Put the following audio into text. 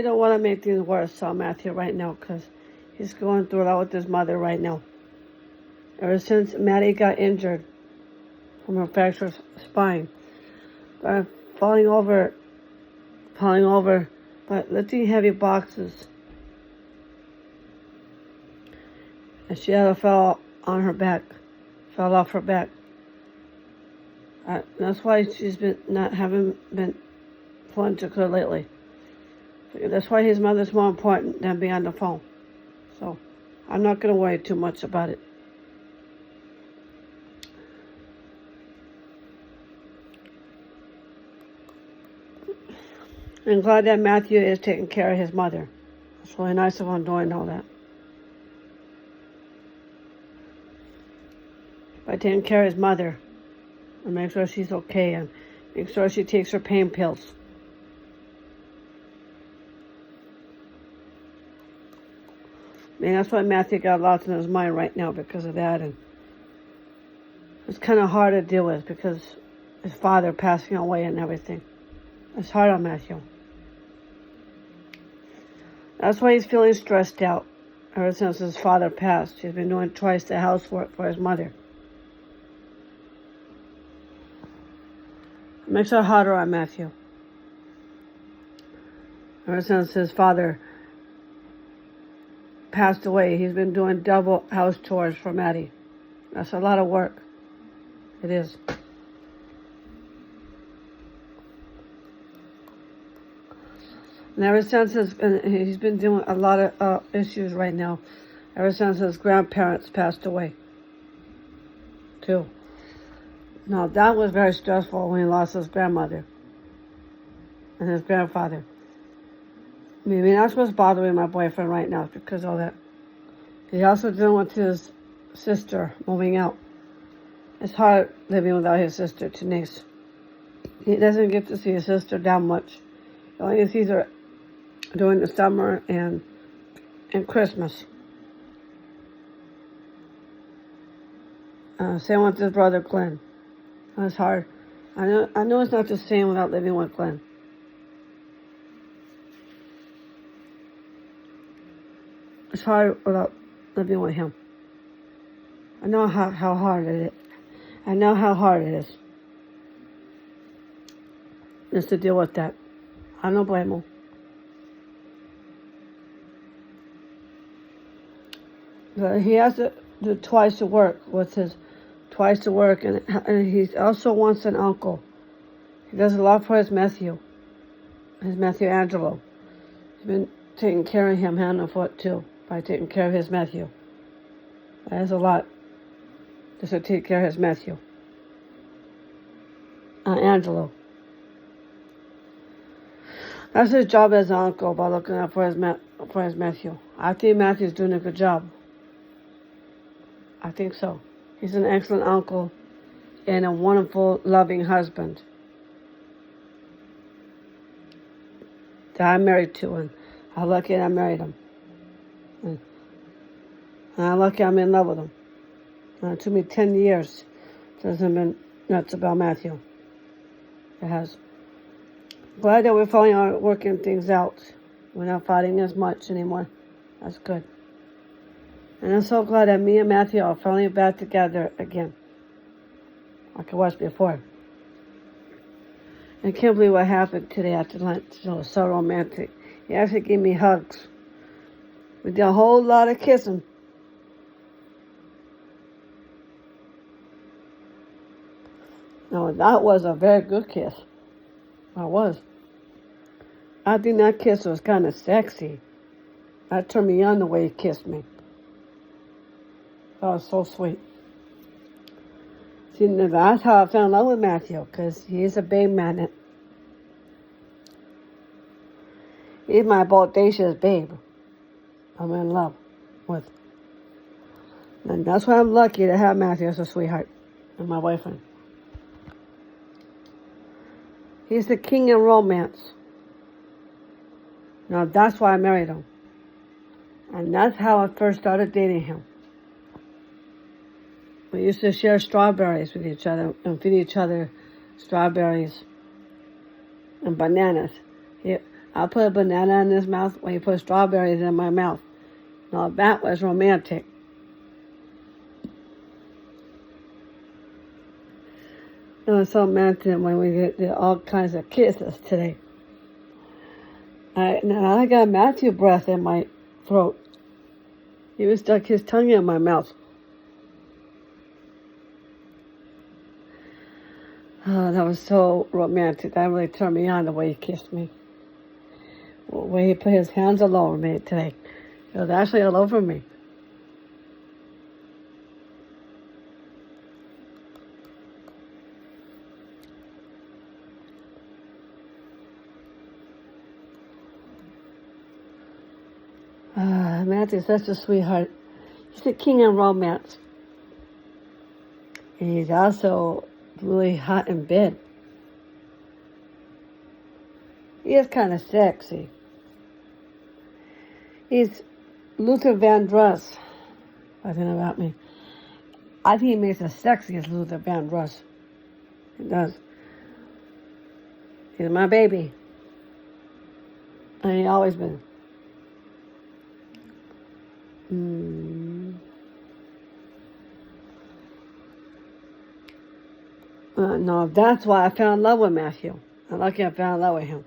I don't want to make things worse on Matthew right now because he's going through a lot with his mother right now. Ever since Maddie got injured from her fractured spine, by falling over, but lifting heavy boxes. And she had to fell on her back, fell off her back. That's why she's haven't been feeling too good lately. That's why his mother's more important than being on the phone. So I'm not going to worry too much about it. I'm glad that Matthew is taking care of his mother. It's really nice of him doing all that. By taking care of his mother and make sure she's okay and make sure she takes her pain pills. I mean, that's why Matthew got lots in his mind right now because of that. And it's kind of hard to deal with because his father passing away and everything. It's hard on Matthew. That's why he's feeling stressed out ever since his father passed. He's been doing twice the housework for his mother. It makes it harder on Matthew. Ever since his father passed away, he's been doing double house chores for Maddie. That's a lot of work. It is. And ever since he's been doing a lot of issues right now, ever since his grandparents passed away, too. Now, that was very stressful when he lost his grandmother and his grandfather. I mean, that's what's bothering my boyfriend right now because of that. He's also dealing with his sister moving out. It's hard living without his sister, Denise. He doesn't get to see his sister that much. He only sees her during the summer and Christmas. Same with his brother Glenn. It's hard. I know it's not the same without living with Glenn. It's hard without living with him. I know how hard it is. I know how hard it is. Just to deal with that. I don't blame him. But he has to do twice the work and he also wants an uncle. He does a lot for his nephew Angelo. He's been taking care of him hand and foot too, by taking care of his nephew. That is a lot, just to take care of his nephew. Angelo. That's his job as an uncle, by looking out for his nephew. I think Matthew's doing a good job. I think so. He's an excellent uncle and a wonderful, loving husband that I'm married to, and I'm lucky I married him. And I'm lucky I'm in love with him. And it took me 10 years since I've been nuts about Matthew. It has. Glad that we're finally working things out. We're not fighting as much anymore. That's good. And I'm so glad that me and Matthew are finally back together again, like it was before. I can't believe what happened today after lunch. It was so romantic. He actually gave me hugs. We did a whole lot of kissing. No, that was a very good kiss. That was. I think that kiss was kind of sexy. That turned me on the way he kissed me. That was so sweet. See, that's how I fell in love with Matthew, because he's a babe magnet. He's my bodacious babe I'm in love with. And that's why I'm lucky to have Matthew as a sweetheart and my boyfriend. He's the king of romance. Now that's why I married him. And that's how I first started dating him. We used to share strawberries with each other and feed each other strawberries and bananas. I put a banana in his mouth when he put strawberries in my mouth. Now that was romantic. It was so romantic when we did all kinds of kisses today. Now I got Matthew breath in my throat. He was stuck his tongue in my mouth. Oh, that was so romantic. That really turned me on the way he kissed me. The way he put his hands all over me today. It was actually all over me. Matthew's such a sweetheart. He's the king of romance. And he's also really hot in bed. He is kind of sexy. He's Luther Vandross. I think about me. I think he makes the sexiest Luther Vandross. He does. He's my baby. And he always been. No, that's why I fell in love with Matthew. I'm lucky I fell in love with him.